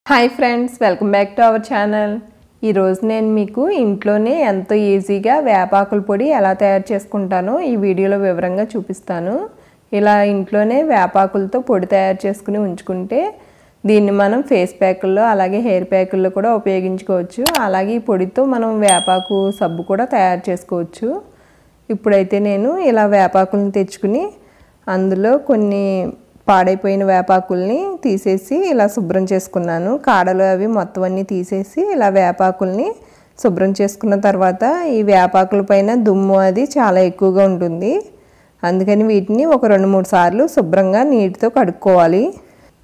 Hi friends, welcome back to our channel. ఈరోజు నేను మీకు ఇంట్లోనే ఎంతో ఈజీగా వేపాకుల పొడి ఎలా తయారు చేసుకుంటానో ఈ వీడియోలో వివరంగా చూపిస్తాను. ఇలా ఇంట్లోనే వేపాకులతో పొడి తయారు చేసుకుని ఉంచుకుంటే దీన్ని మనం ఫేస్ ప్యాకుల్లో అలాగే హెయిర్ ప్యాకుల్లో కూడా ఉపయోగించుకోవచ్చు. అలాగే ఈ పొడితో మనం వేపాకు సబ్బు కూడా తయారు చేసుకోవచ్చు. ఇప్పుడైతే నేను ఇలా వేపాకులను తెచ్చుకుని అందులో కొన్ని పాడైపోయిన వేపాకుల్ని తీసేసి ఇలా శుభ్రం చేసుకున్నాను. కాడలు అవి మొత్తం అన్నీ తీసేసి ఇలా వేపాకుల్ని శుభ్రం చేసుకున్న తర్వాత ఈ వేపాకుల పైన దుమ్ము అది చాలా ఎక్కువగా ఉంటుంది. అందుకని వీటిని ఒక 2-3 సార్లు శుభ్రంగా నీటితో కడుక్కోవాలి.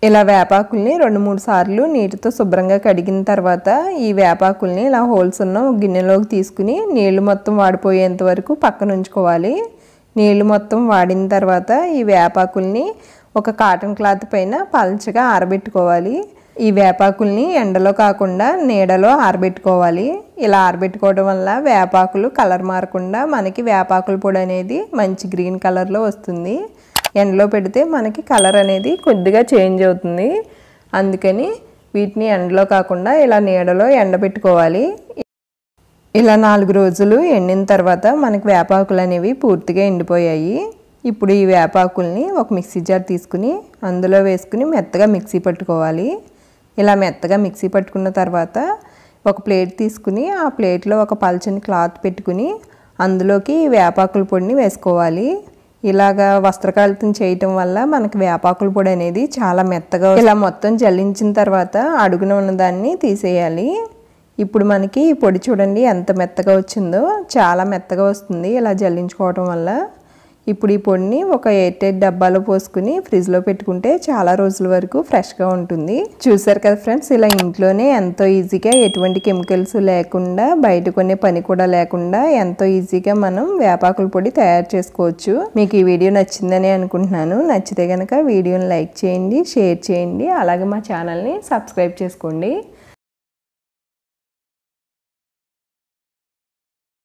ఇలా వేపాకుల్ని 2-3 సార్లు నీటితో శుభ్రంగా కడిగిన తర్వాత ఈ వేపాకుల్ని ఇలా హోల్స్ ఉన్న ఒక గిన్నెలోకి తీసుకుని నీళ్లు మొత్తం వాడిపోయేంత వరకు పక్కన ఉంచుకోవాలి. నీళ్లు మొత్తం వాడిన తర్వాత ఈ వేపాకుల్ని ఒక కాటన్ క్లాత్ పైన పల్చగా ఆరబెట్టుకోవాలి. ఈ వేపాకుల్ని ఎండలో కాకుండా నీడలో ఆరబెట్టుకోవాలి. ఇలా ఆరబెట్టుకోవడం వల్ల వేపాకులు కలర్ మారకుండా మనకి వేపాకుల పొడి అనేది మంచి గ్రీన్ కలర్లో వస్తుంది. ఎండలో పెడితే మనకి కలర్ అనేది కొద్దిగా చేంజ్ అవుతుంది. అందుకని వీటిని ఎండలో కాకుండా ఇలా నీడలో ఎండబెట్టుకోవాలి. ఇలా 4 రోజులు ఎండిన తర్వాత మనకి వేపాకులు అనేవి పూర్తిగా ఎండిపోయాయి. ఇప్పుడు ఈ వేపాకుల్ని ఒక మిక్సీ జార్ తీసుకుని అందులో వేసుకుని మెత్తగా మిక్సీ పట్టుకోవాలి. ఇలా మెత్తగా మిక్సీ పట్టుకున్న తర్వాత ఒక ప్లేట్ తీసుకుని ఆ ప్లేట్లో ఒక పల్చని క్లాత్ పెట్టుకుని అందులోకి ఈ వేపాకుల పొడిని వేసుకోవాలి. ఇలాగా వస్త్రకాళితం చేయటం వల్ల మనకి వేపాకుల పొడి అనేది చాలా మెత్తగా ఇలా మొత్తం జల్లించిన తర్వాత అడుగున ఉన్నదాన్ని తీసేయాలి. ఇప్పుడు మనకి ఈ పొడి చూడండి ఎంత మెత్తగా వచ్చిందో, చాలా మెత్తగా వస్తుంది ఇలా జల్లించుకోవటం వల్ల. ఇప్పుడు ఈ పొడిని ఒక ఎయిర్ టైట్ డబ్బాలో పోసుకుని ఫ్రిడ్జ్లో పెట్టుకుంటే చాలా రోజుల వరకు ఫ్రెష్గా ఉంటుంది. చూసారు కదా ఫ్రెండ్స్, ఇలా ఇంట్లోనే ఎంతో ఈజీగా ఎటువంటి కెమికల్స్ లేకుండా బయట కొనే పని కూడా లేకుండా ఎంతో ఈజీగా మనం వేపాకుల పొడి తయారు చేసుకోవచ్చు. మీకు ఈ వీడియో నచ్చిందని అనుకుంటున్నాను. నచ్చితే కనుక వీడియోని లైక్ చేయండి, షేర్ చేయండి, అలాగే మా ఛానల్ని సబ్స్క్రైబ్ చేసుకోండి.